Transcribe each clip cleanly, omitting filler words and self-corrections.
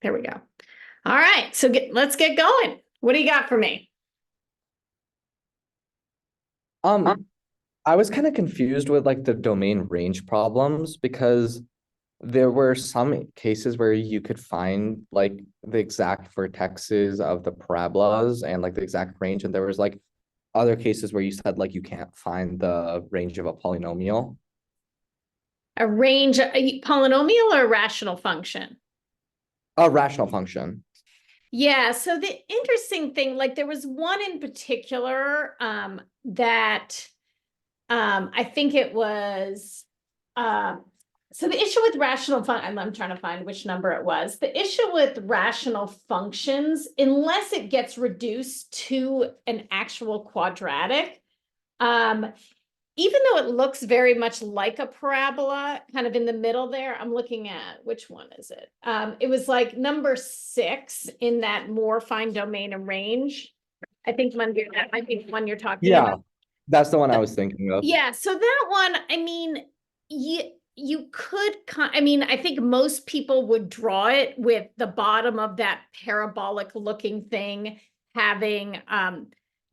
There we go. All right, so let's get going. What do you got for me? I was kind of confused with like the domain range problems because there were some cases where you could find like the exact vertexes of the parabolas and like the exact range, and there was like other cases where you said like you can't find the range of a polynomial. A range, a polynomial or a rational function? A rational function. Yeah, so the interesting thing, like there was one in particular that I think it was so the issue with rational I'm trying to find which number it was. The issue with rational functions, unless it gets reduced to an actual quadratic, even though it looks very much like a parabola, kind of in the middle there, I'm looking at, which one is it? It was like number 6 in that more fine domain and range. I think that might be the one you're talking Yeah, about. that's the one I was thinking of. Yeah, so that one, I mean, you could, I mean, I think most people would draw it with the bottom of that parabolic looking thing having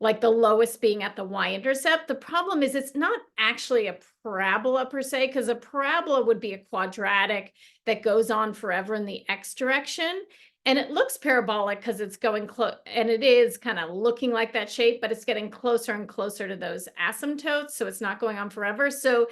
like the lowest being at the y-intercept. The problem is it's not actually a parabola per se, because a parabola would be a quadratic that goes on forever in the x direction. And it looks parabolic because it's going close, and it is kind of looking like that shape, but it's getting closer and closer to those asymptotes. So it's not going on forever. So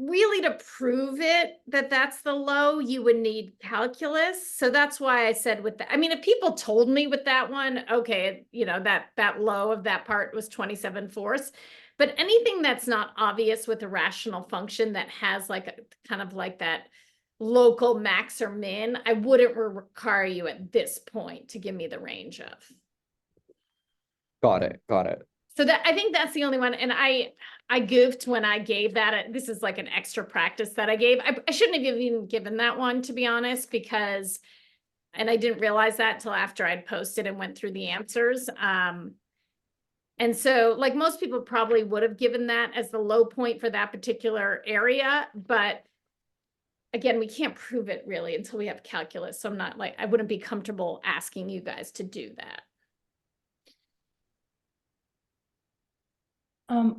really to prove it that that's the low, you would need calculus. So that's why I said with that. I mean, if people told me with that one, okay, you know, that low of that part was 27/4. But anything that's not obvious with a rational function that has like a kind of like that local max or min, I wouldn't require you at this point to give me the range of. Got it. Got it. So that I think that's the only one. And I goofed when I gave that. This is like an extra practice that I gave. I shouldn't have even given that one, to be honest, because, and I didn't realize that until after I'd posted and went through the answers. And so like most people probably would have given that as the low point for that particular area, but again, we can't prove it really until we have calculus. So I'm not like, I wouldn't be comfortable asking you guys to do that.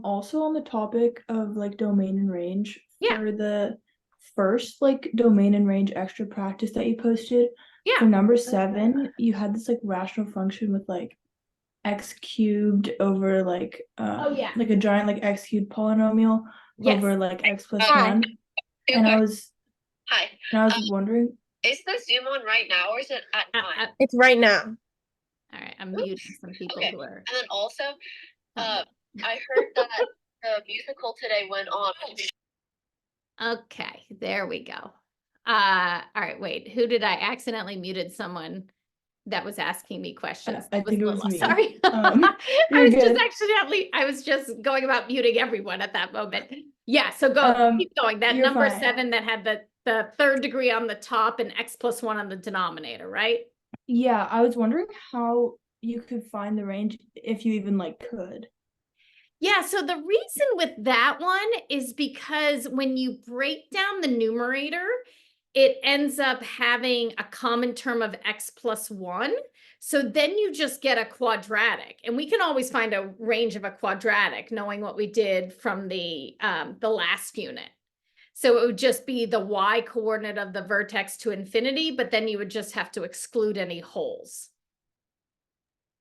Also on the topic of like domain and range, Yeah. for the first like domain and range extra practice that you posted, for Yeah. number 7, you had this like rational function with like x cubed over like Oh, yeah. like a giant like x cubed polynomial Yes. over like x plus Hi. 1. And I was Hi. wondering, Is the Zoom on right now or is it at 9? It's right now. All right, I'm muting some people Okay. who are. And then also, I heard that the musical today went on. Okay, there we go. All right, wait, who did I accidentally muted someone that was asking me questions? I think it was me. Sorry. You're good. I was just going about muting everyone at that moment. Yeah, so go, keep going. That you're number fine. 7 that had the third degree on the top and x plus 1 on the denominator, right? Yeah, I was wondering how you could find the range if you even like could. Yeah, so the reason with that one is because when you break down the numerator, it ends up having a common term of x plus 1. So then you just get a quadratic. And we can always find a range of a quadratic knowing what we did from the last unit. So it would just be the y coordinate of the vertex to infinity, but then you would just have to exclude any holes.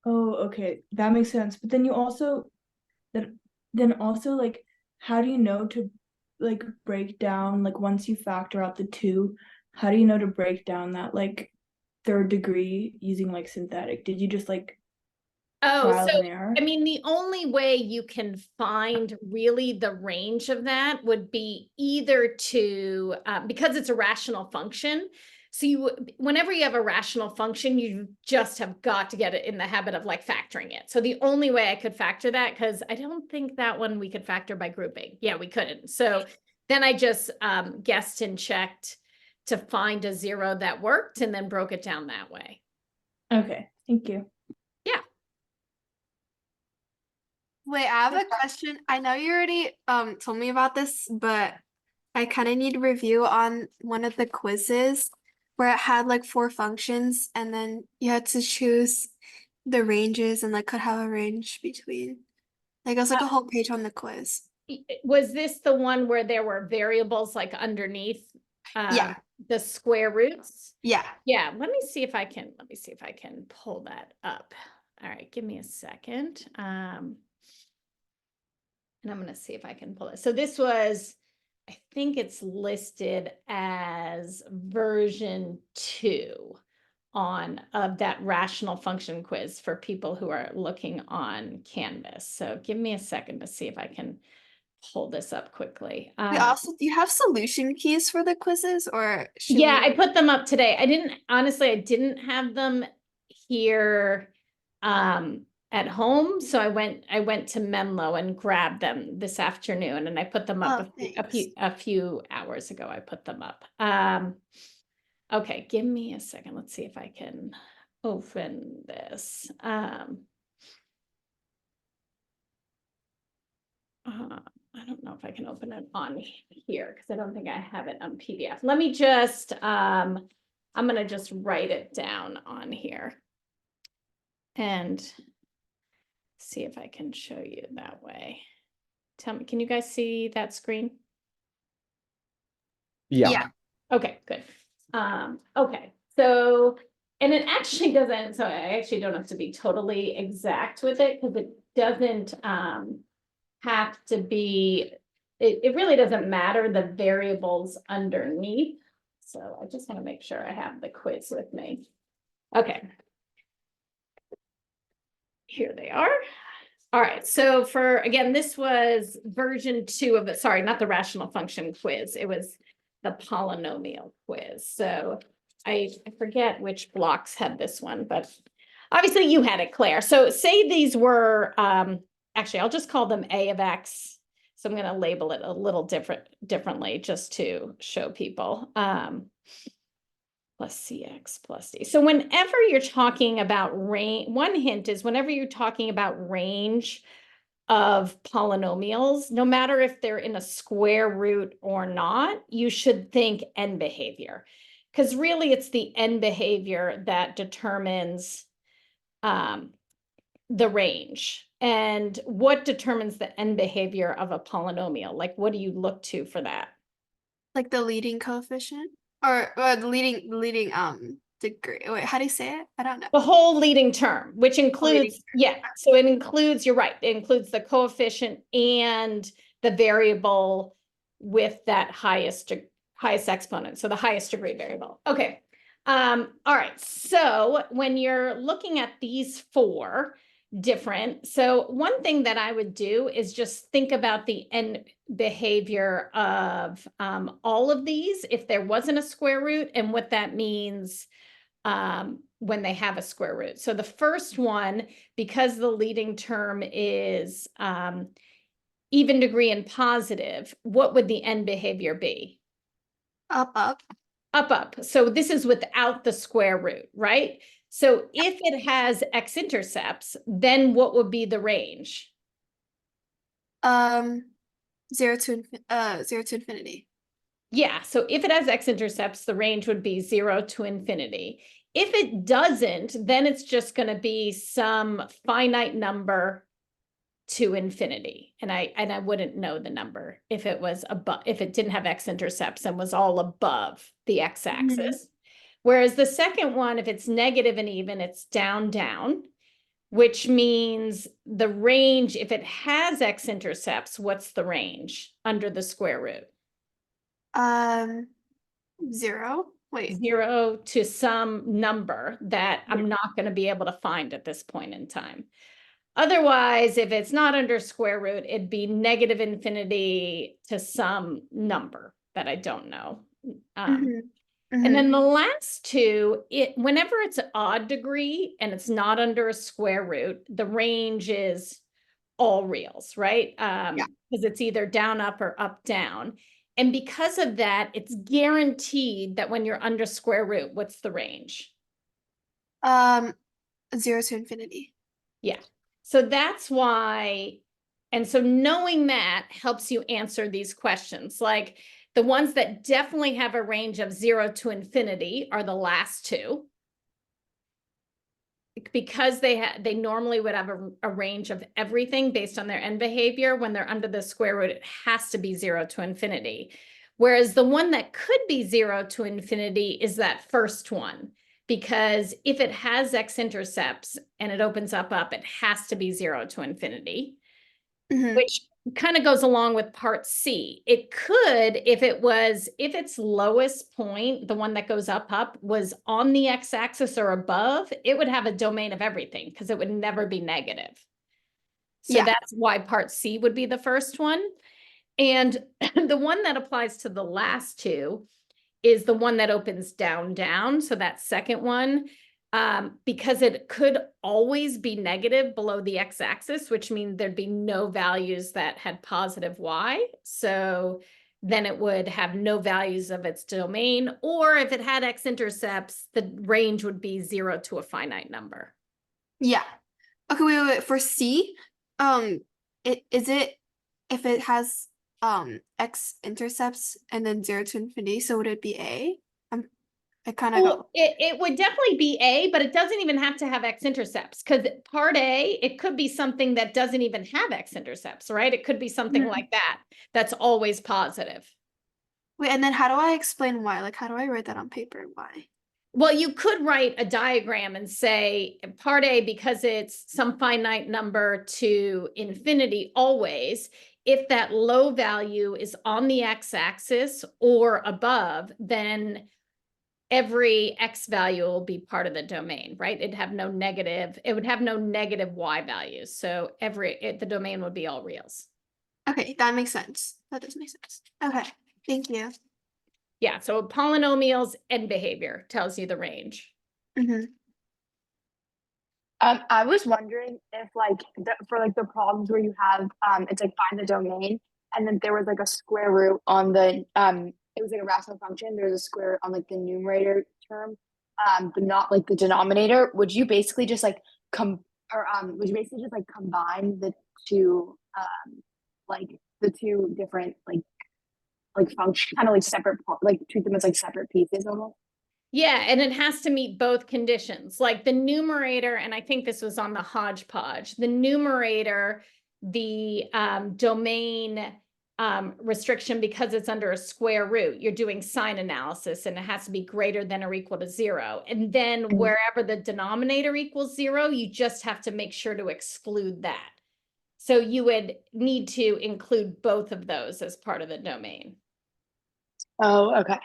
Oh, okay. That makes sense. But then you also then also like how do you know to like break down like once you factor out the 2, how do you know to break down that like third degree using like synthetic? Did you just like trial and error? I mean, the only way you can find really the range of that would be either to, because it's a rational function. So whenever you have a rational function, you just have got to get it in the habit of like factoring it. So the only way I could factor that, because I don't think that one we could factor by grouping. Yeah, we couldn't. So then I just guessed and checked to find a 0 that worked and then broke it down that way. Okay, thank you. Yeah. Wait, I have a question. I know you already told me about this, but I kind of need a review on one of the quizzes. where it had like 4 functions and then you had to choose the ranges and like could have a range between. Like it was like a whole page on the quiz. Was this the one where there were variables like underneath? Yeah. The square roots? Yeah. Yeah, let me see if I can pull that up. All right, give me a second. And I'm gonna see if I can pull it. So this was, I think it's listed as version 2 of that rational function quiz for people who are looking on Canvas. So give me a second to see if I can pull this up quickly. We also, do you have solution keys for the quizzes or should Yeah, we- I put them up today. I didn't have them here at home. So I went to Menlo and grabbed them this afternoon and I put them up Oh, a few hours ago. I put them up. Okay, give me a second. Let's see if I can open this. I don't know if I can open it on here because I don't think I have it on PDF. Let me just, I'm gonna just write it down on here and see if I can show you that way. Tell me, can you guys see that screen? Yeah. Okay, good. Okay, so, and it actually doesn't, so I actually don't have to be totally exact with it because it doesn't, have to be, it really doesn't matter the variables underneath. So I just want to make sure I have the quiz with me. Okay. Here they are. All right, so again, this was version 2 of it. Sorry, not the rational function quiz. It was the polynomial quiz. So I forget which blocks had this one, but obviously you had it, Claire. So say these were, actually, I'll just call them A of X. So I'm going to label it a little differently just to show people. Plus CX plus D. So whenever you're talking about range, one hint is whenever you're talking about range of polynomials, no matter if they're in a square root or not, you should think end behavior. Because really it's the end behavior that determines the range. And what determines the end behavior of a polynomial? Like, what do you look to for that? like the leading coefficient or the leading degree. Wait, how do you say it? I don't know. The whole leading term, which includes, term. yeah, so it includes, you're right, it includes the coefficient and the variable with that highest exponent, so the highest degree variable. Okay. All right, so when you're looking at these 4 different, so one thing that I would do is just think about the end behavior of all of these if there wasn't a square root and what that means when they have a square root. So the first one, because the leading term is even degree and positive, what would the end behavior be? Up, up. Up, up. So this is without the square root, right? So if it has x-intercepts, then what would be the range? 0 to infinity. Yeah, so if it has x-intercepts, the range would be 0 to infinity. If it doesn't, then it's just going to be some finite number to infinity. And I wouldn't know the number if it was above, if it didn't have x-intercepts and was all above the x-axis. Whereas the second one, if it's negative and even, it's down, down, which means the range, if it has x-intercepts, what's the range under the square root? 0. Wait. 0 to some number that I'm not going to be able to find at this point in time. Otherwise, if it's not under square root, it'd be negative infinity to some number that I don't know. And then the last 2, whenever it's an odd degree and it's not under a square root, the range is all reals, right? Because it's either down, up, or up, down. And because of that, it's guaranteed that when you're under square root, what's the range? 0 to infinity. Yeah. So that's why, and so knowing that helps you answer these questions. Like The ones that definitely have a range of 0 to infinity are the last two. Because they normally would have a range of everything based on their end behavior. When they're under the square root, it has to be 0 to infinity. Whereas the one that could be 0 to infinity is that first one, because if it has x-intercepts and it opens up, it has to be 0 to infinity, which kind of goes along with part C. It could, if its lowest point, the one that goes up, was on the x-axis or above, it would have a domain of everything because it would never be negative. So Yeah. that's why part C would be the first one. And the one that applies to the last two is the one that opens down, down. So that second one, because it could always be negative below the x-axis, which means there'd be no values that had positive y. So then it would have no values of its domain, or if it had x-intercepts, the range would be 0 to a finite number. Yeah. Okay, wait. For C, if it has x-intercepts and then 0 to infinity, so would it be A? I kind of got. Well, it would definitely be A, but it doesn't even have to have x-intercepts, because part A, it could be something that doesn't even have x-intercepts, right? It could be something like that, that's always positive. Wait, and then how do I explain why? Like, how do I write that on paper? Why? Well, you could write a diagram and say part A, because it's some finite number to infinity always, if that low value is on the x-axis or above, then every x value will be part of the domain, right? It would have no negative y values. So the domain would be all reals. Okay, that makes sense. That does make sense. Okay, thank you. Yeah, so polynomials and behavior tells you the range. I was wondering if for the problems where you have it's like find the domain, and then there was like a square root on the it was like a rational function. There's a square on like the numerator term, but not like the denominator. Would you basically just like combine the two the two different function, kind of like separate treat them as like separate pieces almost? Yeah, and it has to meet both conditions, like the numerator, and I think this was on the hodgepodge, the numerator, the domain restriction, because it's under a square root, you're doing sign analysis and it has to be greater than or equal to 0. And then wherever the denominator equals 0, you just have to make sure to exclude that. So you would need to include both of those as part of the domain. Oh, okay.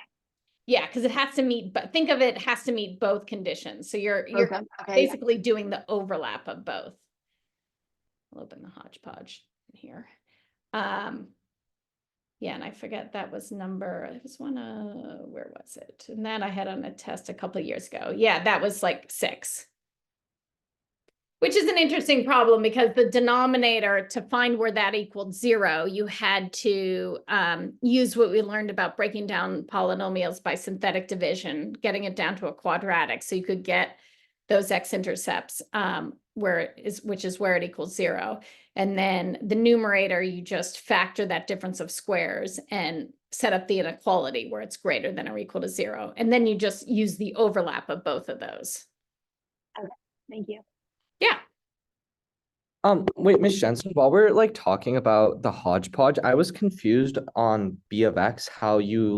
Yeah, because it has to meet, but think of it has to meet both conditions. So you're Okay, basically doing the overlap of both. I'll open the hodgepodge here. Yeah, and I forget that was it was where was it? And that I had on a test a couple of years ago. Yeah, that was like 6. Which is an interesting problem, because the denominator, to find where that equaled 0, you had to use what we learned about breaking down polynomials by synthetic division, getting it down to a quadratic, so you could get those x-intercepts which is where it equals 0. And then the numerator, you just factor that difference of squares and set up the inequality where it's greater than or equal to 0. And then you just use the overlap of both of those. Okay, thank you. Yeah. Wait, Miss Jensen, while we're like talking about the hodgepodge, I was confused on B of X, how you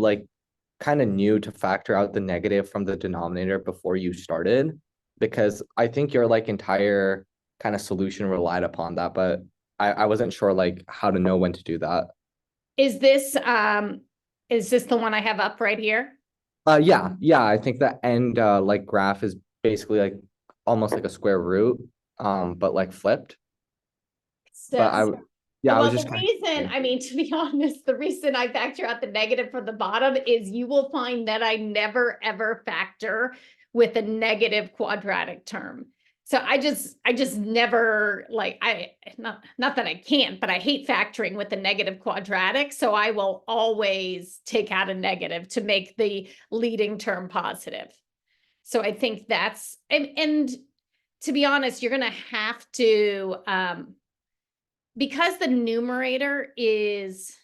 kind of knew to factor out the negative from the denominator before you started, because I think your entire kind of solution relied upon that, but I wasn't sure how to know when to do that. Is this the one I have up right here? Yeah, I think the end graph is basically almost like a square root, but flipped. But I was just the reason, I mean, to be honest, the reason I factor out the negative from the bottom is you will find that I never ever factor with a negative quadratic term. So I just never not that I can't, but I hate factoring with a negative quadratic. So I will always take out a negative to make the leading term positive. So I think that's, and to be honest, you're going to have to, because the numerator is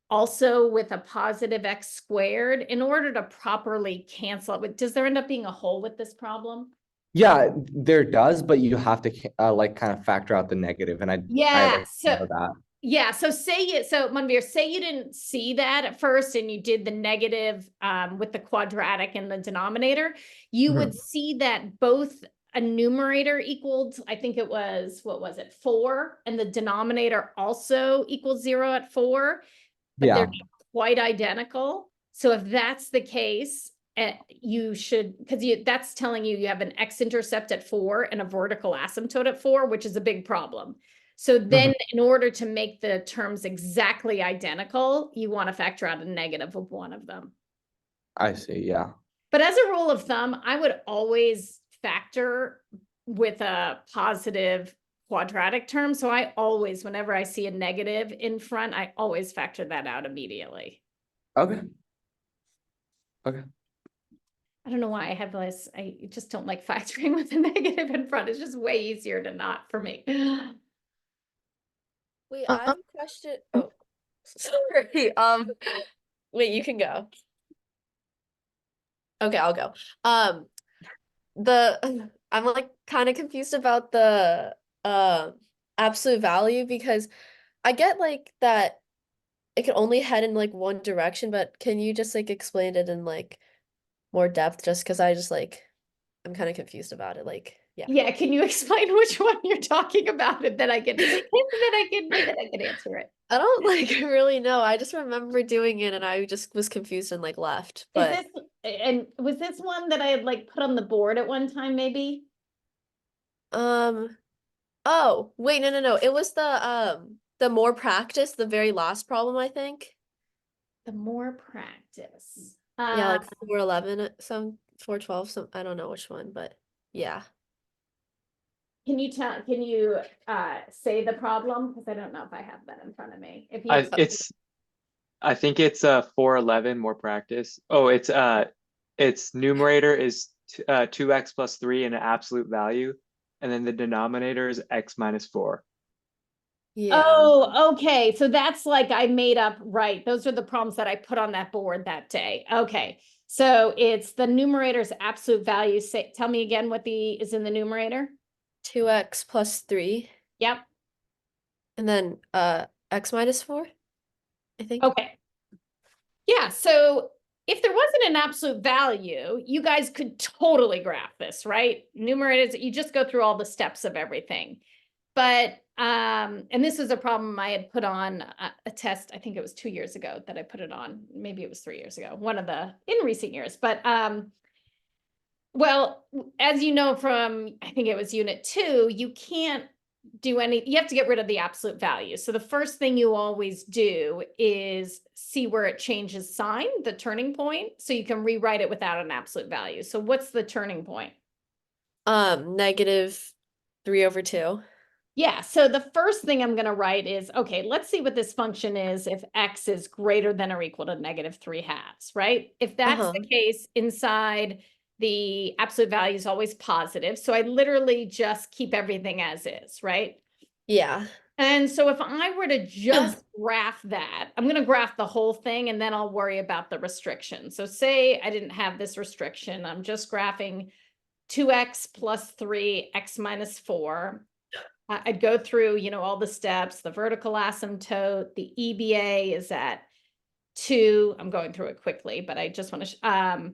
also with a positive x squared, in order to properly cancel it, does there end up being a hole with this problem? Yeah, there does, but you have to like kind of factor out the negative, and I Yeah, like to know that. Yeah, so Manvir, say you didn't see that at first and you did the negative with the quadratic in the denominator, you would see that both a numerator equaled, I think it was, what was it, 4, and the denominator also equals 0 at 4, but Yeah, they're not quite identical. So if that's the case, you should, because that's telling you have an x-intercept at 4 and a vertical asymptote at 4, which is a big problem. So then in order to make the terms exactly identical, you want to factor out a negative of one of them. I see, yeah. But as a rule of thumb, I would always factor with a positive quadratic term. So I always, whenever I see a negative in front, I always factor that out immediately. Okay. I don't know why I have this. I just don't like factoring with a negative in front. It's just way easier to not for me. Wait, I have a question. Oh, sorry. Wait, you can go. Okay, I'll go. I'm like kind of confused about the absolute value, because I get like that it can only head in like one direction, but can you just like explain it in like more depth, just because I just like I'm kind of confused about it. Like, yeah. Yeah, can you explain which one you're talking about, and then I can answer it. I don't like really know. I just remember doing it and I just was confused and like left. But Was this one that I had like put on the board at one time, maybe? oh wait, no. It was the more practice, the very last problem, I think. The more practice. Yeah, like 411, some 412, some I don't know which one, but yeah. Can you say the problem? Because I don't know if I have that in front of me. If you I think it's 411 more practice. Oh, it's numerator is 2x plus 3 in an absolute value, and then the denominator is x minus 4. Yeah. Oh, okay. So that's like I made up, right? Those are the problems that I put on that board that day. Okay. So it's the numerator's absolute value. Tell me again what is in the numerator. 2x plus 3. Yep. And then x minus 4, I think. Okay. Yeah, so if there wasn't an absolute value, you guys could totally graph this, right? Numerators, you just go through all the steps of everything. But and this was a problem I had put on a test, I think it was 2 years ago that I put it on. Maybe it was 3 years ago, in recent years. But well, as you know from, I think it was unit 2, you can't do you have to get rid of the absolute value. So the first thing you always do is see where it changes sign, the turning point, so you can rewrite it without an absolute value. So what's the turning point? Negative 3/2. Yeah, so the first thing I'm going to write is, okay, let's see what this function is if x is greater than or equal to -3/2, right? If that's the case, inside the absolute value is always positive. So I literally just keep everything as is, right? Yeah. And so if I were to just graph that, I'm going to graph the whole thing and then I'll worry about the restriction. So say I didn't have this restriction. I'm just graphing 2x plus 3, x minus 4. I'd go through, all the steps, the vertical asymptote, the EBA is at 2. I'm going through it quickly, but I just want to,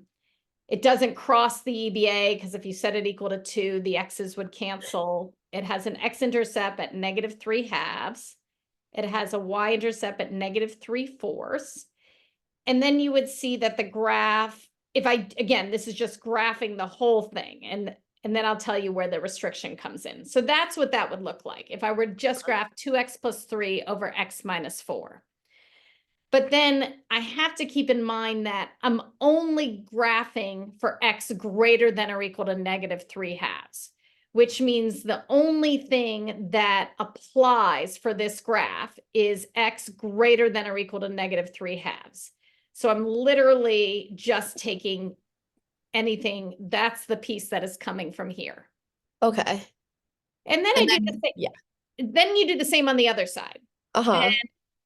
it doesn't cross the EBA because if you set it equal to 2, the x's would cancel. It has an x-intercept at -3/2. It has a y-intercept at -3/4. And then you would see that the graph, again, this is just graphing the whole thing. And then I'll tell you where the restriction comes in. So that's what that would look like if I were just graph 2x plus 3 over x minus 4. But then I have to keep in mind that I'm only graphing for x greater than or equal to -3/2, which means the only thing that applies for this graph is x greater than or equal to -3/2. So I'm literally just taking anything, that's the piece that is coming from here. Okay. And then then you do the same on the other side. And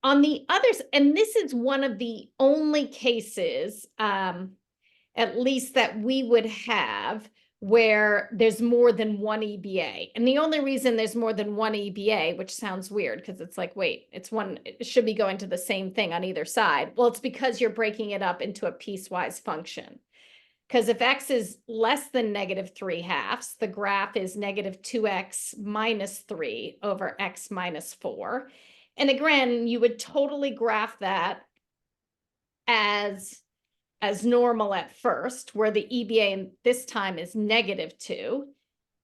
on the others, and this is one of the only cases, at least that we would have, where there's more than one EBA. And the only reason there's more than one EBA, which sounds weird because it's like, wait, it should be going to the same thing on either side. Well, it's because you're breaking it up into a piecewise function. Because if x is less than -3/2, the graph is -2x minus 3 over x minus 4. And again, you would totally graph that as normal at first, where the EBA this time is -2.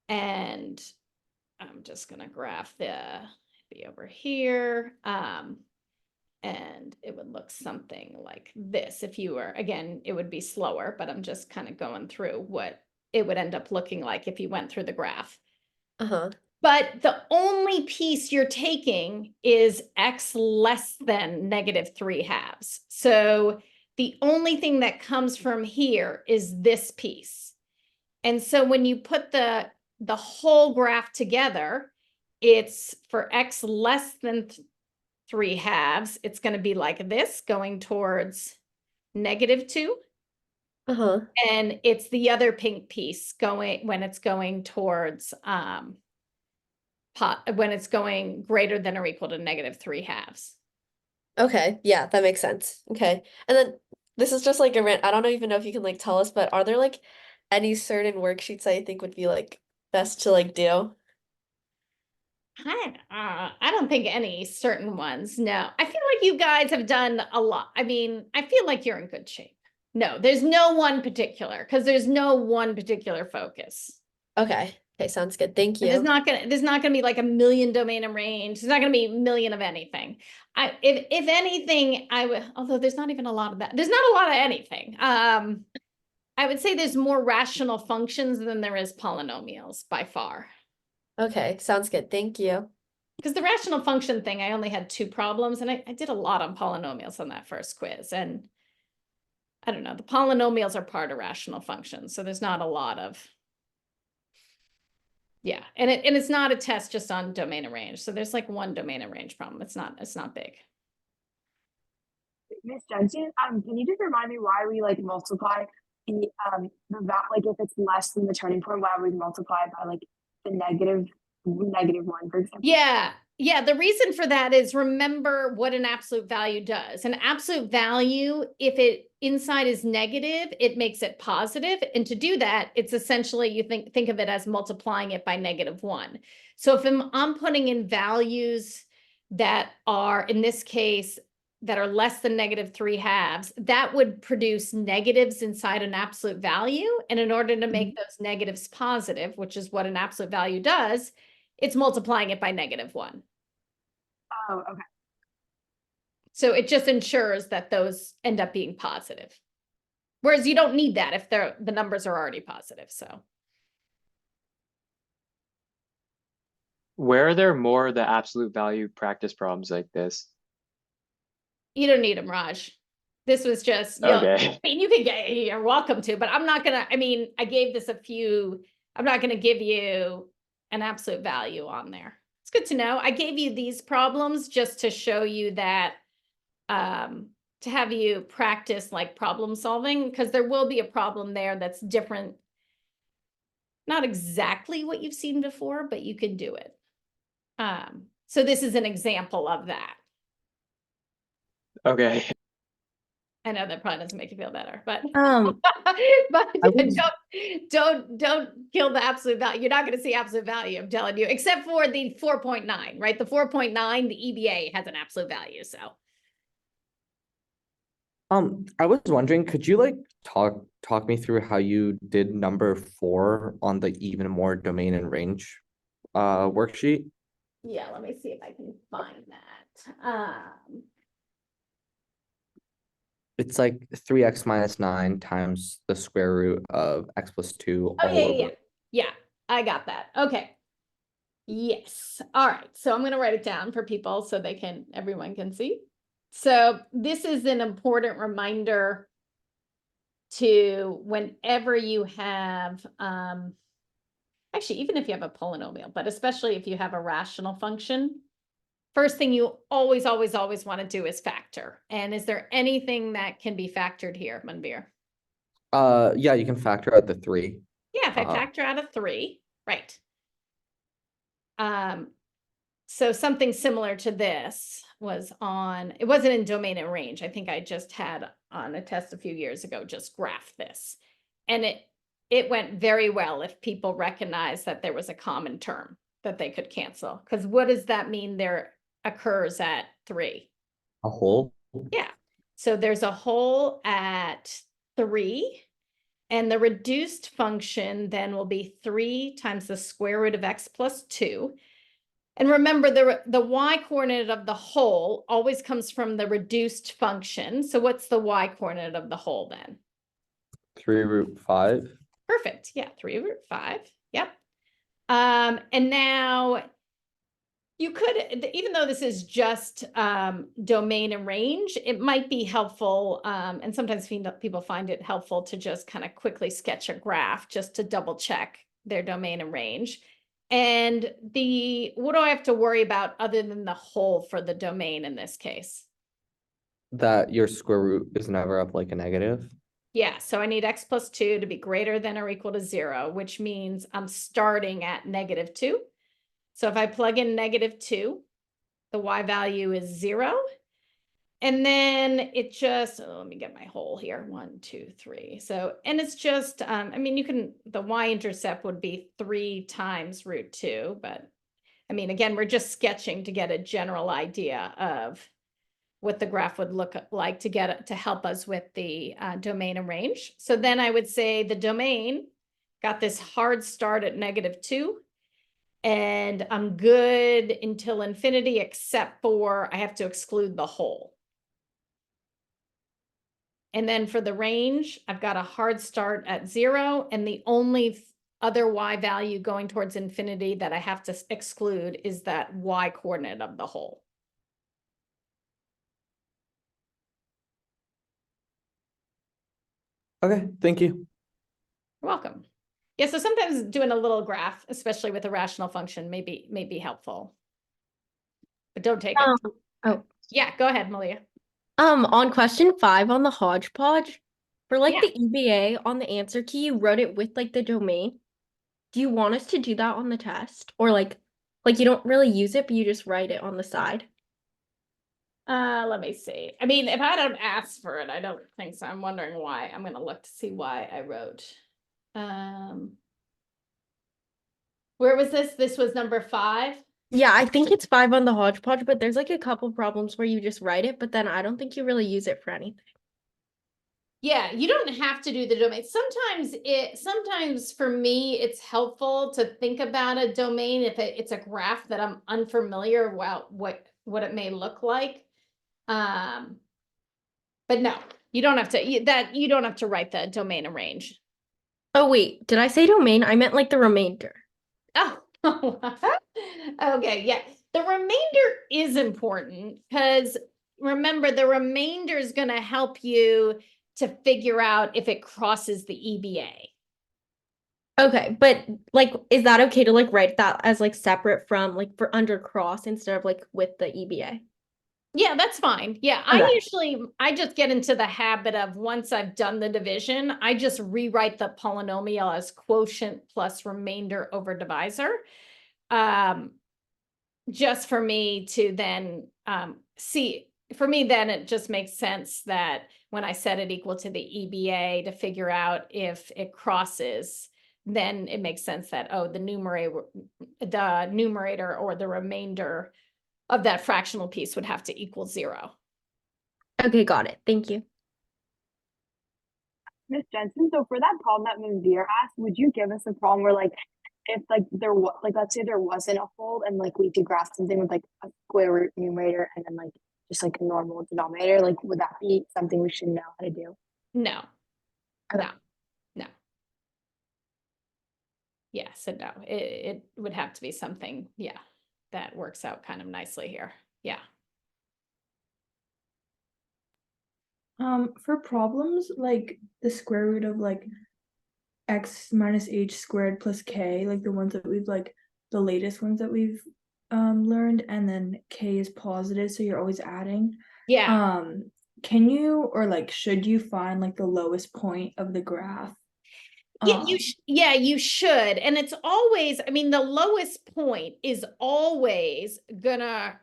And I'm just going to graph be over here. And it would look something like this. If you were, again, it would be slower, but I'm just kind of going through what it would end up looking like if you went through the graph. Uh-huh. But the only piece you're taking is x less than -3/2. So the only thing that comes from here is this piece. And so when you put the whole graph together, it's for x less than 3/2, it's going to be like this, going towards -2. Uh-huh. And it's the other pink piece going when it's going towards when it's going greater than or equal to -3/2. Okay, yeah, that makes sense. Okay. And then this is just like I don't even know if you can like tell us, but are there like any certain worksheets that you think would be like best to like do? I don't think any certain ones. No, I feel like you guys have done a lot. I mean, I feel like you're in good shape. No, there's no one particular, because there's no one particular focus. Okay. Okay, sounds good. Thank There's you. not gonna be like a million domain and range. There's not gonna be a million of anything. If anything, I would, although there's not even a lot of that. There's not a lot of anything. I would say there's more rational functions than there is polynomials by far. Okay, sounds good. Thank you. Because the rational function thing, I only had 2 problems, and I did a lot on polynomials on that first quiz. And I don't know, the polynomials are part of rational functions, so there's not a lot of, yeah. And it's not a test just on domain and range. So there's like one domain and range problem. It's not big. Miss Jensen, can you just remind me why we like multiply the like if it's less than the turning point, why we multiply by like the -1, for example? Yeah, the reason for that is, remember what an absolute value does. An absolute value, if it inside is negative, it makes it positive. And to do that, it's essentially, you think of it as multiplying it by -1. So if I'm putting in values that are, in this case, that are less than -3/2, that would produce negatives inside an absolute value. And in order to make those negatives positive, which is what an absolute value does, it's multiplying it by -1. Oh, okay. So it just ensures that those end up being positive. Whereas you don't need that if the numbers are already positive. So Where are there more of the absolute value practice problems like this? you don't need them, Raj. This was just, Okay. I mean, you can you're welcome to, but I'm not gonna, I mean, I gave this I'm not gonna give you an absolute value on there. It's good to know. I gave you these problems just to show you that, to have you practice like problem solving, because there will be a problem there that's different. Not exactly what you've seen before, but you can do it. So this is an example of that. Okay. I know that probably doesn't make you feel better, but but I was- don't kill the absolute value. You're not going to see absolute value, I'm telling you, except for the 4.9, right? The 4.9, the EBA has an absolute value. So I was wondering, could you like talk me through how you did number 4 on the even more domain and range worksheet? yeah, let me see if I can find that. It's like 3x minus 9 times the square root of x plus 2 Oh, all yeah, over. yeah, I got that. Okay. Yes. All right. So I'm going to write it down for people so everyone can see. So this is an important reminder to whenever you have, actually, even if you have a polynomial, but especially if you have a rational function, first thing you always, always, always want to do is factor. And is there anything that can be factored here, Manvir? Yeah, you can factor out the 3. Yeah, if I Uh-huh. factor out a 3, right. So something similar to this was on, it wasn't in domain and range. I think I just had on a test a few years ago, just graph this. And it went very well if people recognized that there was a common term that they could cancel. Because what does that mean there occurs at 3? A hole. Yeah. So there's a hole at 3. And the reduced function then will be 3 times the square root of x plus 2. And remember, the y coordinate of the hole always comes from the reduced function. So what's the y coordinate of the hole then? 3 root 5. Perfect. Yeah, 3 root 5. Yep. And now you could, even though this is just domain and range, it might be helpful, and sometimes people find it helpful to just kind of quickly sketch a graph just to double check their domain and range. And what do I have to worry about other than the hole for the domain in this case? That your square root is never up like a negative. Yeah, so I need x plus 2 to be greater than or equal to 0, which means I'm starting at -2. So if I plug in -2, the y value is 0. And then it just, let me get my hole here. 1, 2, 3. So, and it's just, I mean, the y-intercept would be 3 times root 2, but I mean, again, we're just sketching to get a general idea of what the graph would look like to help us with the domain and range. So then I would say the domain got this hard start at -2. And I'm good until infinity, except for I have to exclude the hole. And then for the range, I've got a hard start at 0. And the only other y value going towards infinity that I have to exclude is that y coordinate of the hole. Okay, thank you. You're welcome. Yeah, so sometimes doing a little graph, especially with a rational function, may be helpful. But don't take it. Oh, Yeah, go ahead, Malia. on question 5 on the hodgepodge, for like Yeah. the EBA on the answer key, you wrote it with like the domain. Do you want us to do that on the test? Or like you don't really use it, but you just write it on the side? Let me see. I mean, if I don't ask for it, I don't think so. I'm wondering why. I'm gonna look to see why I wrote. Where was this? This was number 5. Yeah, I think it's 5 on the hodgepodge, but there's like a couple problems where you just write it, but then I don't think you really use it for anything. Yeah, you don't have to do the domain. Sometimes for me, it's helpful to think about a domain if it's a graph that I'm unfamiliar about what it may look like. But no, you don't have to. You don't have to write the domain and range. Oh wait, did I say domain? I meant like the remainder. Oh, okay, yeah. The remainder is important because remember, the remainder is going to help you to figure out if it crosses the EBA. Okay, but like, is that okay to like write that as like separate from like for under cross instead of like with the EBA? Yeah, that's fine. Yeah, Okay. I just get into the habit of once I've done the division, I just rewrite the polynomial as quotient plus remainder over divisor. Just for me to then see, for me, then it just makes sense that when I set it equal to the EBA to figure out if it crosses, then it makes sense that, oh, the numerator or the remainder of that fractional piece would have to equal 0. Okay, got it. Thank you. Miss Jensen, so for that problem that Manvir asked, would you give us a problem where like if like there was like let's say there wasn't a hole and like we did graph something with like a square root numerator and then like just like a normal denominator, like would that be something we should know how to do? No. Okay. No. Yeah, so no, it would have to be something, yeah, that works out kind of nicely here. Yeah. For problems like the square root of like x minus h squared plus k, like the ones that we've like the latest ones that we've learned, and then k is positive, so you're always adding. Yeah. Can you, or like should you find like the lowest point of the graph? Yeah, yeah, you should. And it's always, I mean, the lowest point is always gonna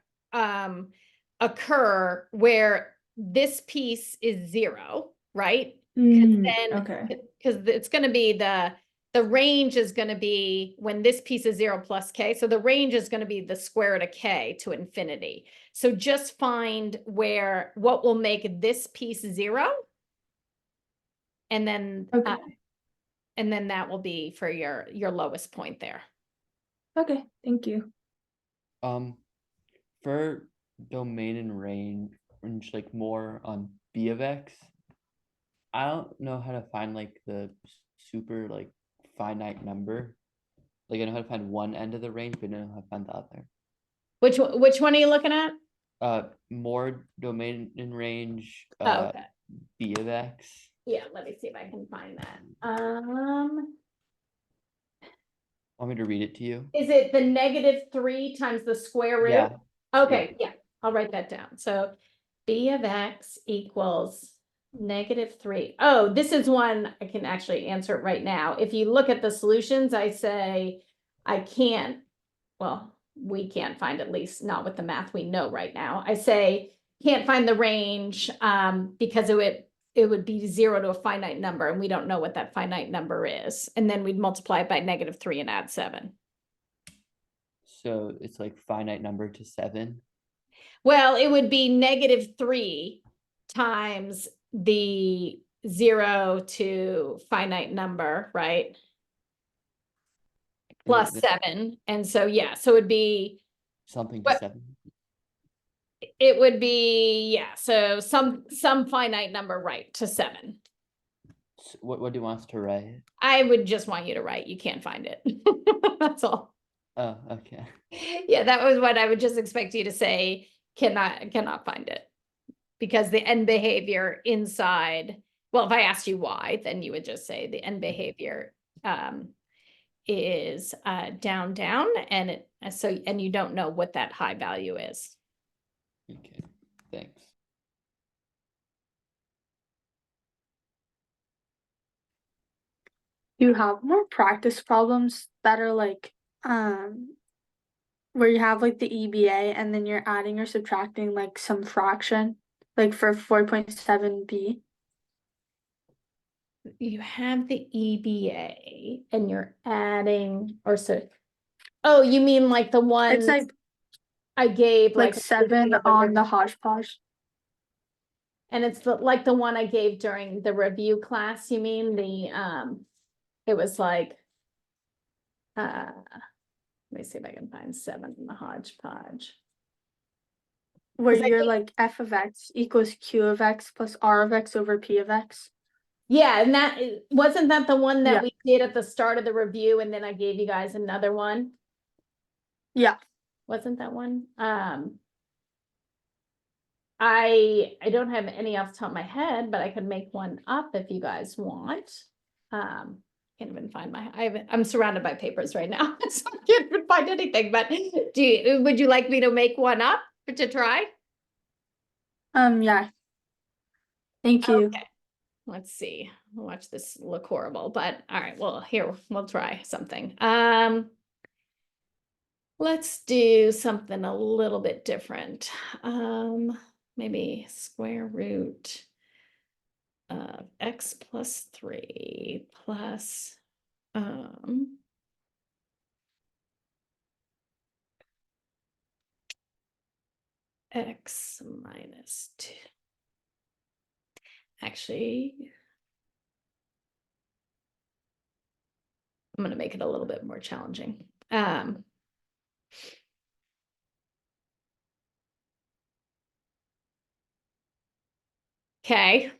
occur where this piece is 0, right? Okay. Because it's gonna be the range is gonna be when this piece is 0 plus k. So the range is gonna be the square root of k to infinity. So just find what will make this piece 0. And then Okay. and then that will be for your lowest point there. Okay, thank you. For domain and range, like more on B of X, I don't know how to find like the super like finite number. Like I know how to find one end of the range, but I don't know how to find the other. Which one are you looking at? More domain and range, Oh, okay. B of X. Yeah, let me see if I can find that. Want me to read it to you? Is it the -3 times the square root? Yeah. Okay, yeah, I'll write that down. So b of x equals -3. Oh, this is one I can actually answer it right now. If you look at the solutions, I say I can't, well, we can't find, at least not with the math we know right now. I say can't find the range because it would be 0 to a finite number, and we don't know what that finite number is. And then we'd multiply it by -3 and add 7. So it's like finite number to 7. Well, it would be -3 times the 0 to finite number, right? Plus 7. And so, yeah, so it'd be, Something to What? 7. it would be, yeah, so some finite number, right, to 7. What do you want us to write? I would just want you to write, you can't find it. That's all. Oh, okay. Yeah, that was what I would just expect you to say, cannot find it. Because the end behavior inside, well, if I asked you why, then you would just say the end behavior is down, and and you don't know what that high value is. Okay, thanks. You have more practice problems that are like where you have like the EBA and then you're adding or subtracting like some fraction, like for 4.7b. You have the EBA and you're adding, oh, you mean like the one It's like I gave, like 7 on the hodgepodge. and it's like the one I gave during the review class, you mean it was like, let me see if I can find 7 in the hodgepodge. Where 'Cause I you're think- like f of x equals q of x plus r of x over p of x. Yeah, and wasn't that the one that Yeah. we did at the start of the review, and then I gave you guys another one? Yeah. Wasn't that one? I don't have any off the top of my head, but I could make one up if you guys want. Can't even find I'm surrounded by papers right now, so I can't even find anything, but would you like me to make one up to try? Yeah. Thank you. Okay. Let's see. Watch this look horrible, but all right, well, here, we'll try something. Let's do something a little bit different. Maybe square root of x plus 3 plus x minus 2. Actually, I'm going to make it a little bit more challenging. Okay.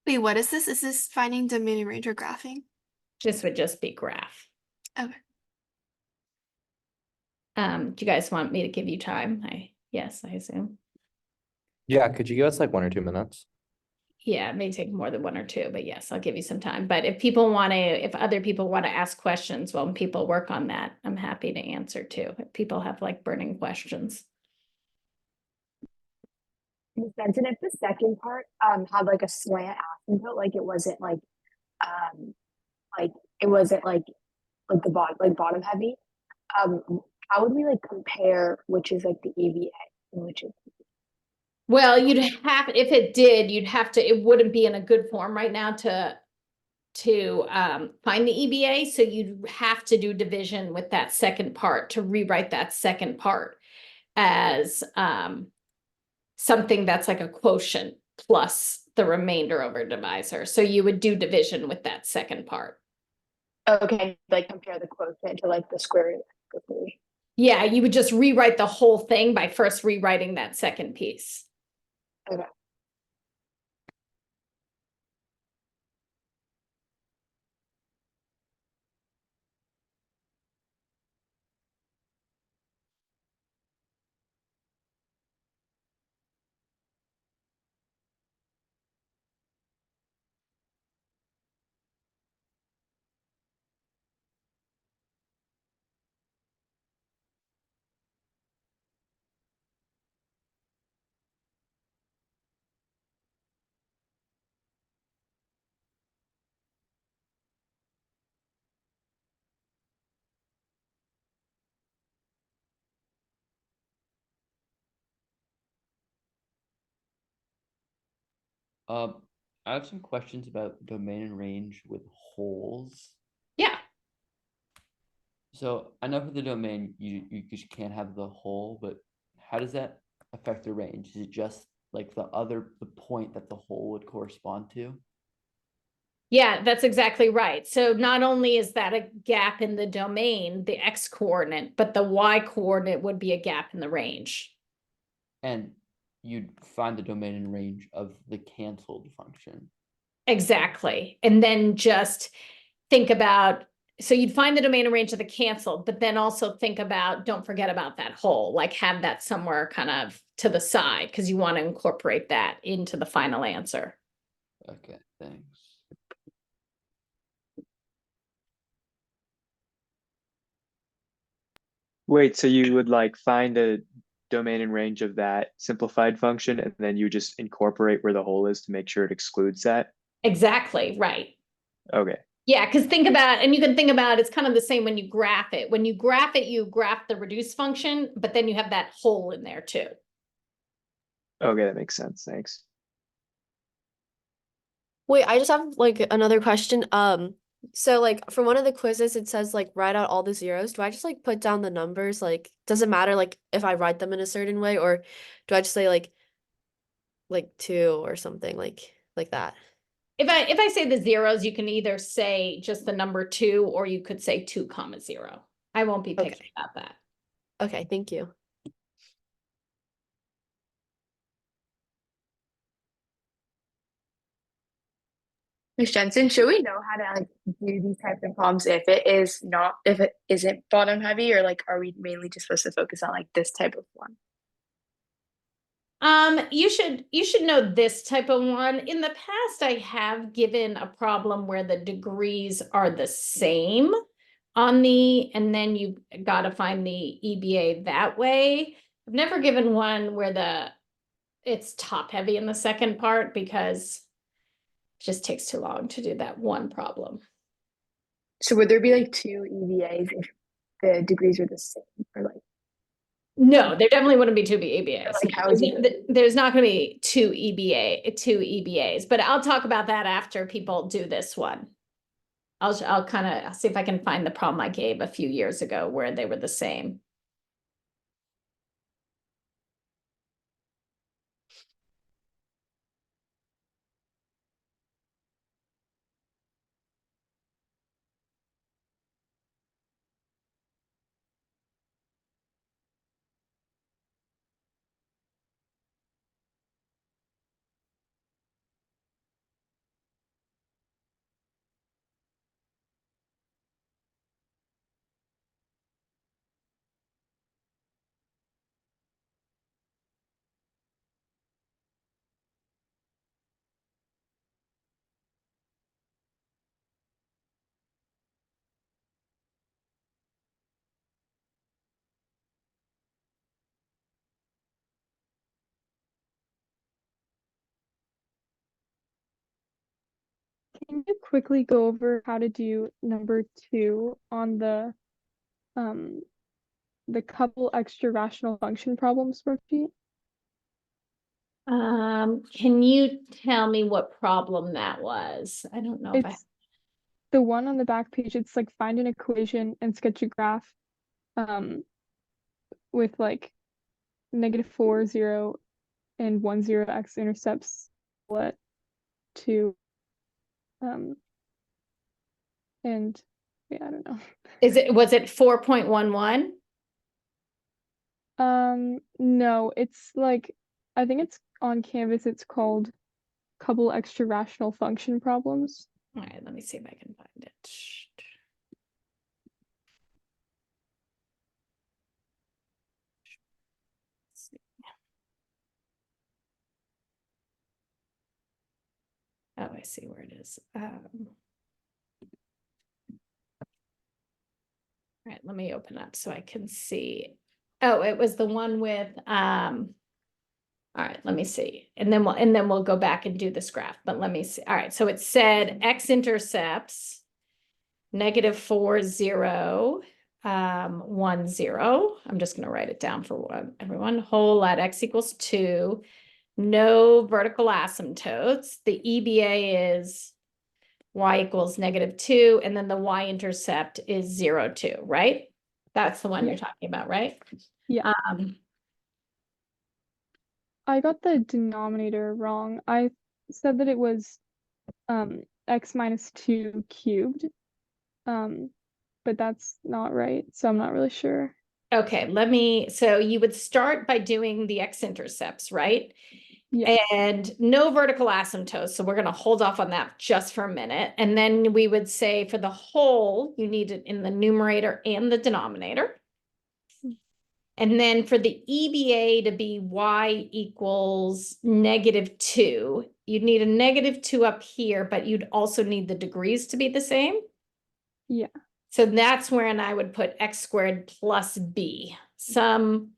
Wait, what is this? Is this finding domain and range or graphing? This would just be graph. Okay. Do you guys want me to give you time? Yes, I assume. Yeah, could you give us like 1 or 2 minutes? Yeah, it may take more than one or two, but yes, I'll give you some time. But if people want to, if other people want to ask questions while people work on that, I'm happy to answer too. If people have like burning questions. Makes sense. And if the second part had like a slant asymptote, like it wasn't like the bottom heavy, um how would we like compare which is like the EVA and which is Well, you'd have, if it did, you'd have to, it wouldn't be in a good form right now to find the EBA. So you'd have to do division with that second part to rewrite that second part as something that's like a quotient plus the remainder over divisor. So you would do division with that second part. okay, like compare the quotient to like the square root of 3. Yeah, you would just rewrite the whole thing by first rewriting that second piece. Okay. I have some questions about domain and range with holes. Yeah. So I know for the domain, you just can't have the hole, but how does that affect the range? Is it just like the point that the hole would correspond to? Yeah, that's exactly right. So not only is that a gap in the domain, the X coordinate, but the Y coordinate would be a gap in the range. And you'd find the domain and range of the canceled function. Exactly. And then just think about, so you'd find the domain and range of the canceled, but then also think about, don't forget about that hole, like have that somewhere kind of to the side, because you want to incorporate that into the final answer. Okay, thanks. Wait, so you would like find a domain and range of that simplified function, and then you just incorporate where the hole is to make sure it excludes that? Exactly, right. Okay. Yeah, because think about, and you can think about, it's kind of the same when you graph it. When you graph it, you graph the reduce function, but then you have that hole in there too. Okay, that makes sense. Thanks. Wait, I just have like another question. So like for one of the quizzes, it says like write out all the zeros. Do I just like put down the numbers? Like, does it matter like if I write them in a certain way, or do I just say like 2 or something like that? If I say the zeros, you can either say just the number 2, or you could say 2,0. I won't be picky Okay. about that. Okay, thank you. Ms. Jensen, should we know how to like do these types of problems if it isn't bottom heavy, or like are we mainly just supposed to focus on like this type of one? You should know this type of one. In the past, I have given a problem where the degrees are the same on and then you got to find the EBA that way. I've never given one where it's top heavy in the second part because it just takes too long to do that one problem. So would there be like 2 EVAs if the degrees are the same, or like No, there definitely wouldn't be two EBAs. like how is it? There's not going to be two EBAs, but I'll talk about that after people do this one. I'll kind of see if I can find the problem I gave a few years ago where they were the same. Can you quickly go over how to do number 2 on the couple extra rational function problems worksheet? Can you tell me what problem that was? I don't know if I, It's the one on the back page. It's like find an equation and sketch a graph with like -4, 0, and 1, 0 x-intercepts what to and yeah, I don't know. was it 4.11? No, it's like I think it's on Canvas. It's called couple extra rational function problems. All right, let me see if I can find it. Oh, I see where it is. All right, let me open up so I can see. Oh, it was the one with, all right, let me see. And then we'll go back and do this graph, but let me see. All right, so it said x-intercepts -4, 0, 1, 0. I'm just gonna write it down for everyone. Whole at x equals 2. No vertical asymptotes. The EBA is y equals -2, and then the y-intercept is 0, 2, right? That's the one you're talking about, right? Yeah. I got the denominator wrong. I said that it was x minus 2 cubed. But that's not right, so I'm not really sure. Okay, so you would start by doing the x-intercepts, right? Yeah. And no vertical asymptotes, so we're going to hold off on that just for a minute. And then we would say for the whole, you need it in the numerator and the denominator. And then for the EBA to be y equals -2, you'd need a -2 up here, but you'd also need the degrees to be the same. Yeah. So that's when I would put x squared plus b, some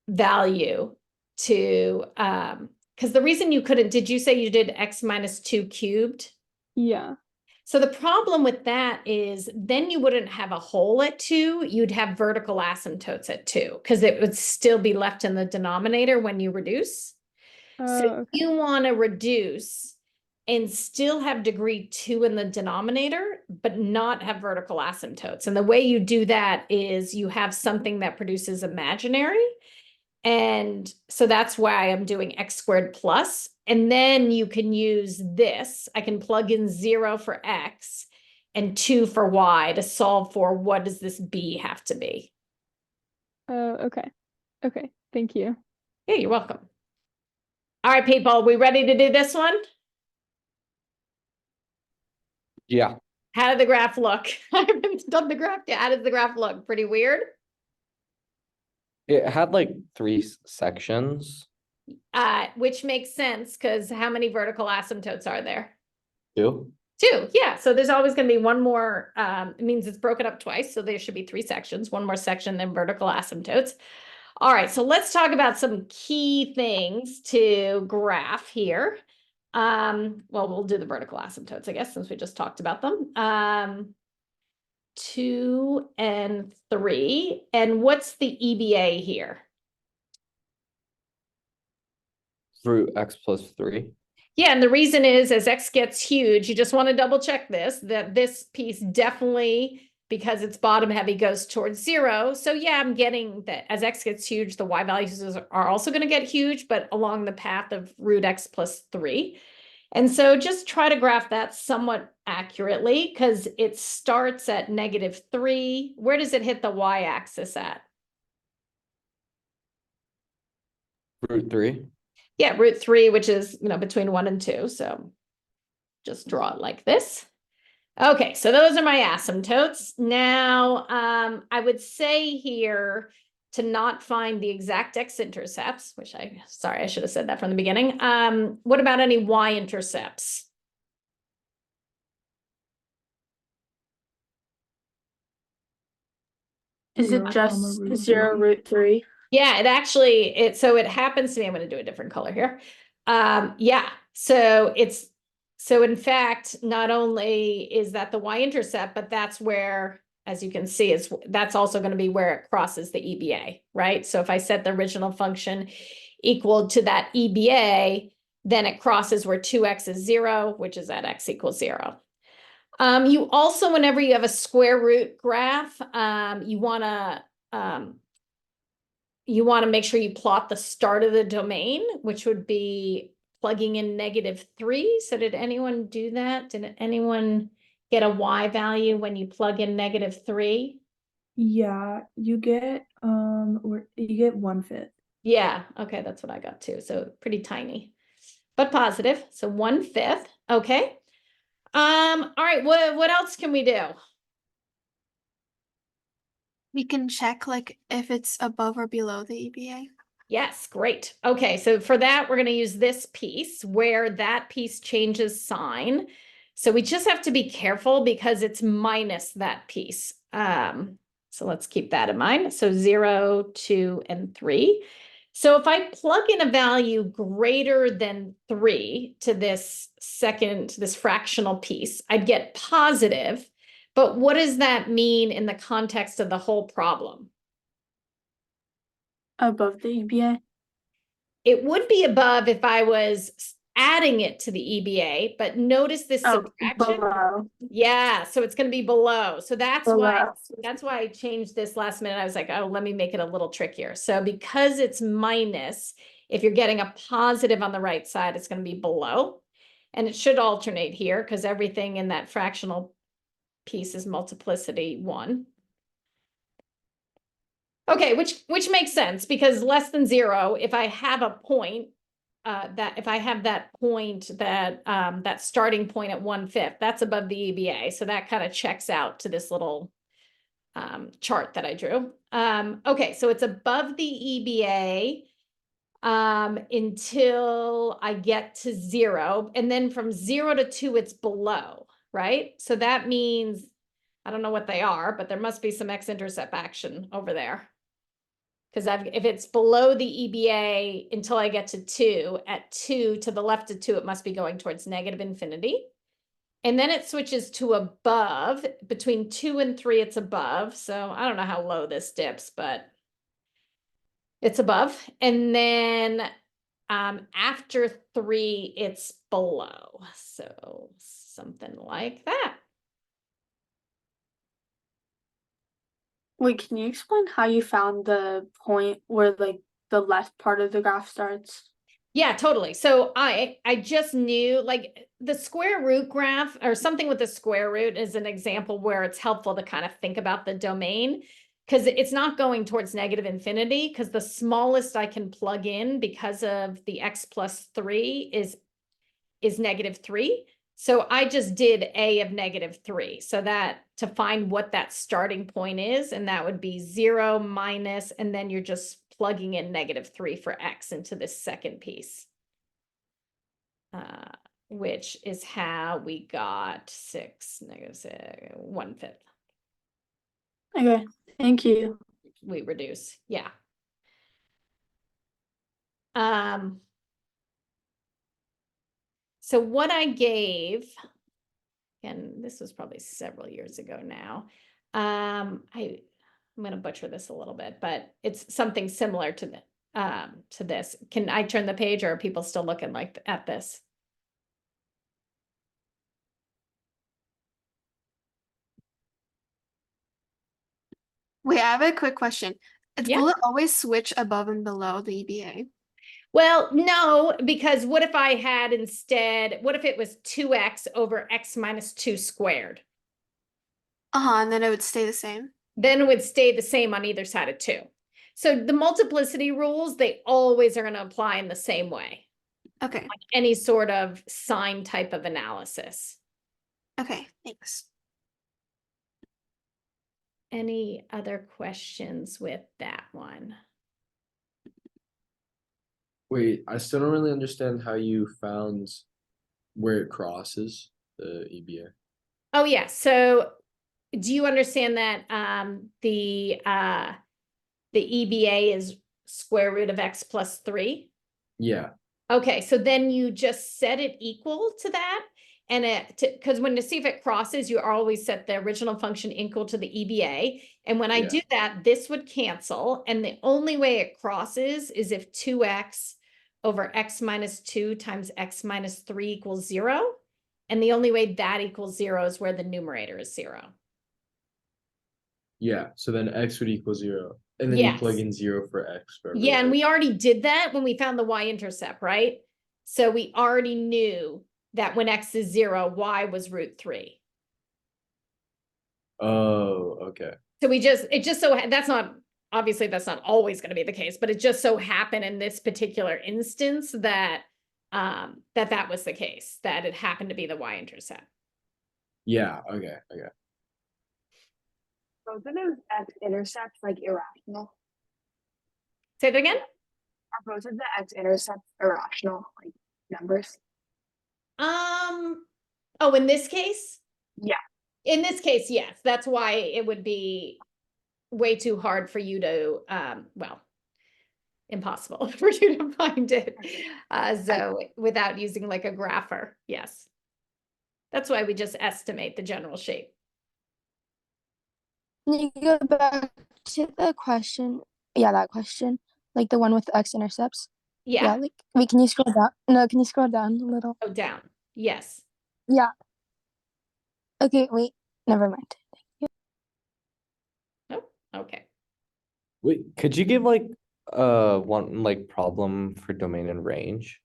value to, because the reason you couldn't, did you say you did x minus 2 cubed? Yeah. So the problem with that is then you wouldn't have a hole at 2, you'd have vertical asymptotes at 2, because it would still be left in the denominator when you reduce. So Okay. you want to reduce and still have degree 2 in the denominator, but not have vertical asymptotes. And the way you do that is you have something that produces imaginary. And so that's why I'm doing x squared plus. And then you can use this. I can plug in 0 for x and 2 for y to solve for what does this b have to be. Okay. Okay, thank you. Yeah, you're welcome. All right, people, we ready to do this one? Yeah. How did the graph look? I haven't done the graph yet. How does the graph look? Pretty weird? It had like 3 sections. Which makes sense because how many vertical asymptotes are there? 2. 2, yeah. So there's always going to be one more. It means it's broken up twice. So there should be 3 sections, one more section than vertical asymptotes. All right, so let's talk about some key things to graph here. Well, we'll do the vertical asymptotes, I guess, since we just talked about them. 2 and 3. And what's the EBA here? Root x plus 3. Yeah, and the reason is as x gets huge, you just want to double check this, that this piece definitely, because it's bottom heavy, goes towards 0. So yeah, I'm getting that as x gets huge, the y values are also going to get huge, but along the path of root x plus 3. And so just try to graph that somewhat accurately because it starts at -3. Where does it hit the y-axis at? Root 3. Yeah, root 3, which is, between 1 and 2. So just draw it like this. Okay, so those are my asymptotes. Now, I would say here to not find the exact x-intercepts, which sorry, I should have said that from the beginning. What about any y-intercepts? Is it just 0 root 3? Yeah, so it happens to me. I'm going to do a different color here. Yeah, so So in fact, not only is that the y-intercept, but that's where, as you can see, that's also going to be where it crosses the EBA, right? So if I set the original function equal to that EBA, then it crosses where 2x is 0, which is at x equals 0. You also, whenever you have a square root graph, you want to make sure you plot the start of the domain, which would be plugging in -3. So did anyone do that? Did anyone get a y value when you plug in -3? Yeah, you get 1/5. Yeah, okay, that's what I got too. So pretty tiny, but positive. So 1/5. Okay. All right, what else can we do? We can check like if it's above or below the EBA. Yes, great. Okay, so for that, we're going to use this piece where that piece changes sign. So we just have to be careful because it's minus that piece. So let's keep that in mind. So 0, 2, and 3. So if I plug in a value greater than 3 to this fractional piece, I'd get positive. But what does that mean in the context of the whole problem? Above the EBA? It would be above if I was adding it to the EBA, but notice this subtraction. Below. Yeah, so it's going to be below. So that's why Below. I changed this last minute. I was like, oh, let me make it a little trickier. So because it's minus, if you're getting a positive on the right side, it's going to be below. And it should alternate here because everything in that fractional piece is multiplicity 1. Okay, which makes sense because less than 0, if I have a point, that starting point at 1/5, that's above the EBA. So that kind of checks out to this little chart that I drew. Okay, so it's above the EBA until I get to 0. And then from 0 to 2, it's below, right? So that means, I don't know what they are, but there must be some x-intercept action over there. Because if it's below the EBA until I get to 2, at 2 to the left of 2, it must be going towards -infinity. And then it switches to above. Between 2 and 3, it's above. So I don't know how low this dips, but it's above. And then after 3, it's below. So something like that. Wait, can you explain how you found the point where like the left part of the graph starts? Yeah, totally. So I just knew like the square root graph or something with the square root is an example where it's helpful to kind of think about the domain because it's not going towards -infinity because the smallest I can plug in because of the x plus 3 is -3. So I just did a of -3. So that to find what that starting point is, and that would be 0 minus, and then you're just plugging in -3 for x into this second piece, which is how we got 6 -1/5. Okay, thank you. We reduce, yeah. So what I gave, and this was probably several years ago now. I'm going to butcher this a little bit, but it's something similar to this. Can I turn the page, or are people still looking at this? Wait, I have a quick question. Yeah. Will it always switch above and below the EBA? Well, no, because what if I had what if it was 2x over x minus 2 squared? And then it would stay the same. Then it would stay the same on either side of 2. So the multiplicity rules, they always are going to apply in the same way. Okay. Like any sort of sign type of analysis. Okay, thanks. Any other questions with that one? Wait, I still don't really understand how you found where it crosses the EBA. Oh yeah, so do you understand that the EBA is square root of x plus 3? Yeah. Okay, so then you just set it equal to that, and because when to see if it crosses, you always set the original function equal to the EBA. And when I Yeah. do that, this would cancel. And the only way it crosses is if 2x over x minus 2 times x minus 3 equals 0. And the only way that equals 0 is where the numerator is 0. Yeah, so then x would equal 0. And then you plug Yes. in 0 for x. for Yeah, and every we already did that when we found the y-intercept, right? So we already knew that when x is 0, y was root 3. Oh, okay. So it just so, that's not, obviously that's not always going to be the case, but it just so happened in this particular instance that that was the case, that it happened to be the y-intercept. Yeah, okay. Both of those x-intercepts like irrational? Say that again? Are both of the x-intercepts irrational, like numbers? Oh, in this case? Yeah. In this case, yes. That's why it would be way too hard for you to, well, impossible for you to find it. So without using like a grapher, yes. That's why we just estimate the general shape. Can you go back to the question? Yeah, that question. Like the one with the x-intercepts? Yeah, like, wait, can you scroll down? No, can you scroll down a little? go down. Yes. Yeah. Okay, wait, never mind. Oh, okay. Wait, could you give like one like problem for domain and range?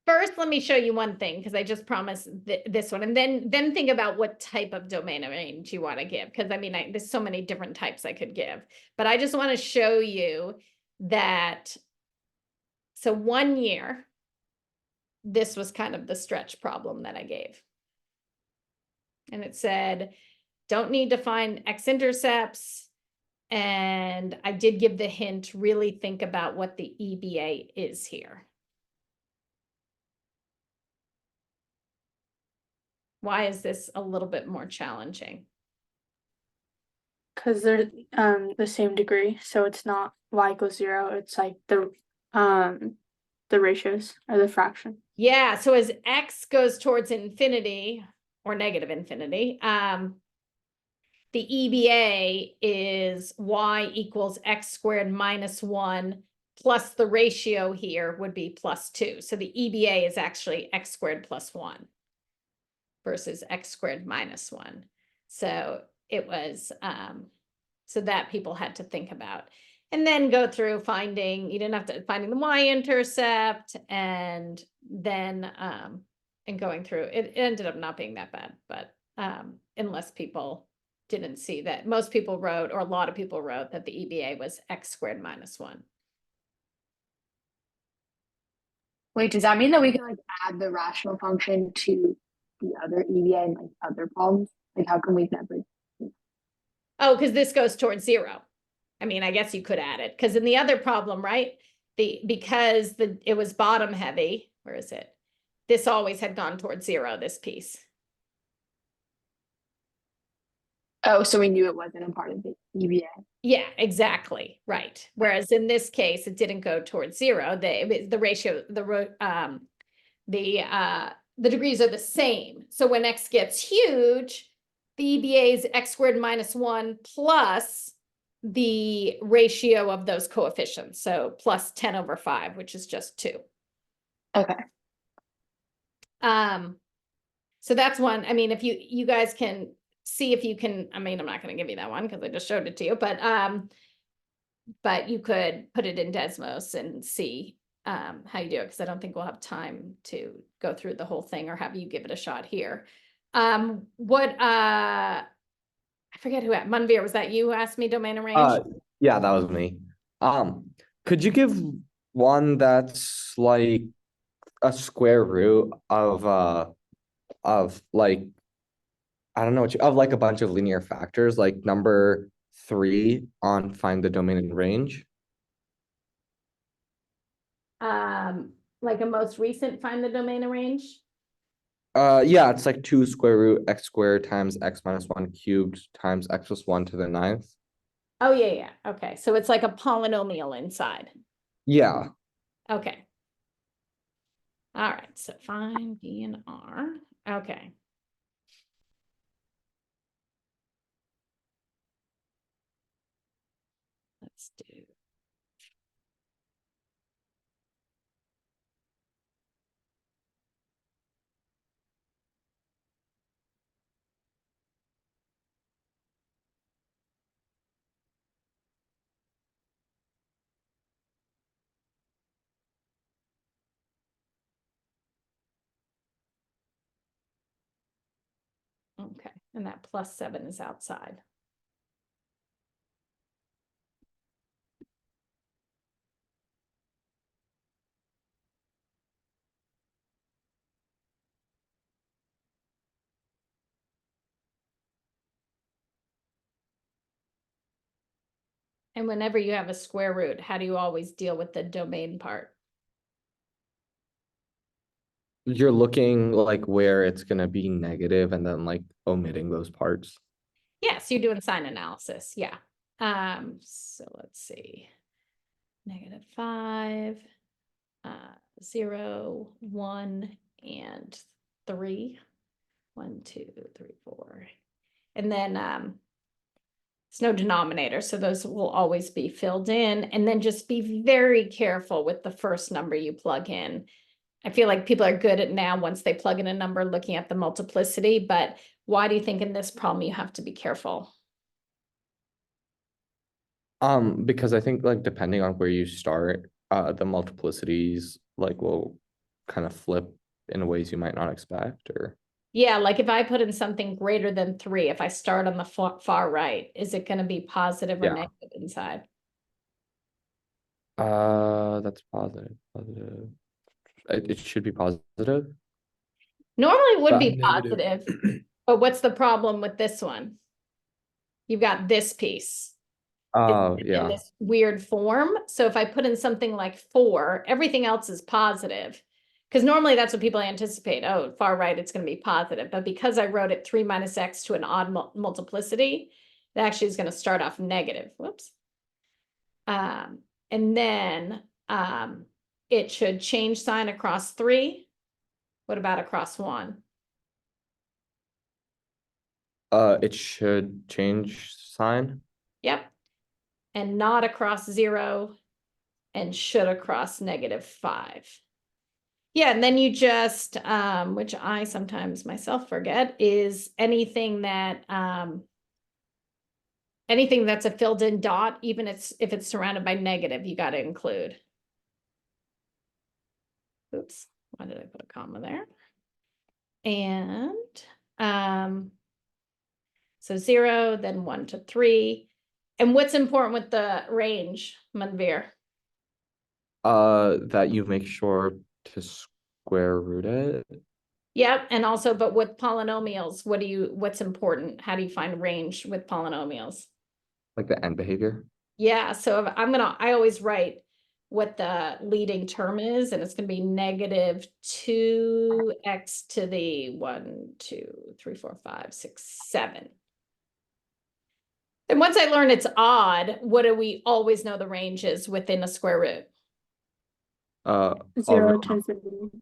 First, let me show you one thing, because I just promised this one, and then think about what type of domain and range you want to give, because I mean, there's so many different types I could give, but I just want to show you that. So 1 year, this was kind of the stretch problem that I gave. And it said, don't need to find x-intercepts. And I did give the hint, really think about what the EBA is here. Why is this a little bit more challenging? Because they're the same degree, so it's not y equals 0, it's like the ratios or the fraction. Yeah, so as x goes towards infinity or negative infinity, the EBA is y equals x squared minus 1 plus the ratio here would be plus 2. So the EBA is actually x squared plus 1 versus x squared minus 1. So it was, so that people had to think about. And then go through finding, you didn't have to, finding the y-intercept, and then, and going through, it ended up not being that bad, but unless people didn't see that. Most people wrote, or a lot of people wrote, that the EBA was x squared minus 1. Wait, does that mean that we can like add the rational function to the other EBA and like other problems? Like how can we never? Oh, because this goes towards 0. I mean, I guess you could add it, because in the other problem, right? Because it was bottom heavy, where is it? This always had gone towards 0, this piece. Oh, so we knew it wasn't a part of the EBA. Yeah, exactly, right. Whereas in this case, it didn't go towards 0. The ratio, the degrees are the same. So when x gets huge, the EBA is x squared minus 1 plus the ratio of those coefficients. So plus 10 over 5, which is just 2. Okay. So that's one. I mean, if you guys can see if you can, I mean, I'm not going to give you that one because I just showed it to you, but you could put it in Desmos and see how you do it, because I don't think we'll have time to go through the whole thing or have you give it a shot here. I forget who, Manvir, was that you who asked me domain and range? Yeah, that was me. Could you give one that's like a square root of like, I don't know of like a bunch of linear factors, like number 3 on find the domain and range? Like a most recent find the domain and range? Yeah, it's like 2 square root x squared times x minus 1 cubed times x plus 1 to the 9th. Oh, yeah. Okay. So it's like a polynomial inside. Yeah. Okay. All right, so find B and R. Okay. Let's do. Okay, and that +7 is outside. And whenever you have a square root, how do you always deal with the domain part? You're looking like where it's gonna be negative and then like omitting those parts. Yes, you're doing sign analysis, yeah. So let's see. -5, 0, 1, and 3. 1, 2, 3, 4. And then it's no denominator, so those will always be filled in. And then just be very careful with the first number you plug in. I feel like people are good at now, once they plug in a number, looking at the multiplicity, but why do you think in this problem you have to be careful? Because I think like depending on where you start, the multiplicities like will kind of flip in ways you might not expect, or Yeah, like if I put in something greater than 3, if I start on the far right, is it gonna be positive or Yeah. negative inside? That's positive. It should be positive. Normally it would But- be Negative. positive, but what's the problem with this one? You've got this piece. Oh, in yeah. this weird form. So if I put in something like 4, everything else is positive. Because normally that's what people anticipate. Oh, far right, it's going to be positive. But because I wrote it 3 minus x to an odd multiplicity, it actually is going to start off negative. Whoops. And then it should change sign across 3. What about across 1? It should change sign. Yep. And not across 0, and should across -5. Yeah, and then you just, which I sometimes myself forget, is anything that anything that's a filled in dot, even if it's surrounded by negative, you got to include. Oops, why did I put a comma there? And so 0, then 1 to 3. And what's important with the range, Manvir? That you make sure to square root it. Yep, and also, but with polynomials, what's important? How do you find range with polynomials? Like the end behavior. Yeah, so if I always write what the leading term is, and it's gonna be -2x to the 1, 2, 3, 4, 5, 6, 7. And once I learn it's odd, what do we always know the range is within a square root? 0 all to infinity.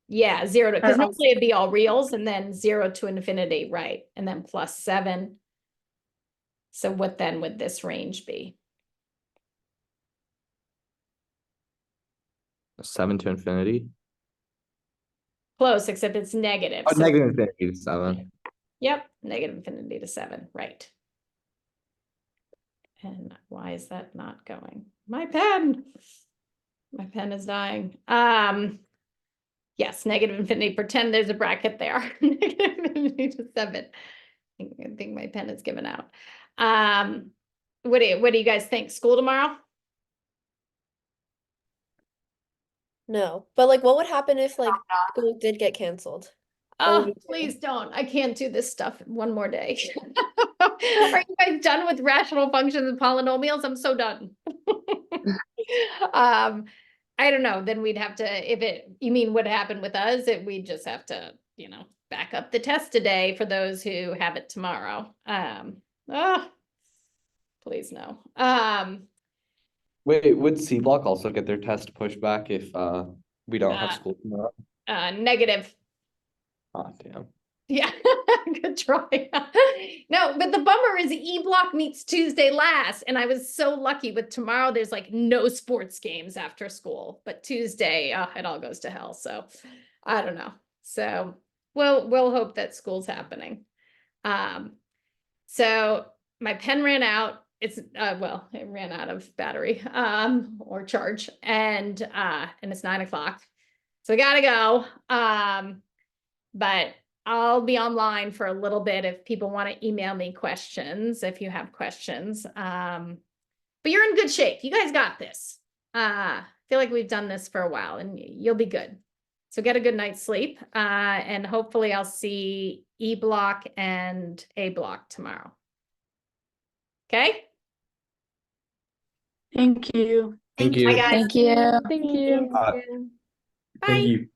Yeah, 0 to, because Or normally it'd be all reals and then 0 to infinity, right? And then +7. So what then would this range be? 7 to infinity. Close, except it's negative. Oh, So negative infinity to 7. yep, negative infinity to 7, right. And why is that not going? My pen is dying. Yes, negative infinity, pretend there's a bracket there. Negative infinity to 7. I think my pen is given out. What do you guys think? School tomorrow? No, but like, what would happen if like school did get canceled? What would Oh, we do? please don't. I can't do this stuff one more day. Are you guys done with rational functions and polynomials? I'm so done. I don't know. Then we'd have to, you mean what happened with us, we'd just have to, back up the test today for those who have it tomorrow. Please no. Wait, would C Block also get their test pushed back if we don't have Uh, school tomorrow? negative. Oh, damn. Yeah, good try. No, but the bummer is E Block meets Tuesday last, and I was so lucky with tomorrow. There's like no sports games after school, but Tuesday, it all goes to hell. So I don't know. So we'll hope that school's happening. So my pen ran out. It's well, it ran out of battery or charge, and it's 9 o'clock. So I gotta go. But I'll be online for a little bit if people want to email me questions, if you have questions. But you're in good shape. You guys got this. I feel like we've done this for a while and you'll be good. So get a good night's sleep. And hopefully I'll see E Block and A Block tomorrow. Okay? Thank you. Thank Bye, you. guys. Thank you. Thank you. Bye. Thank you.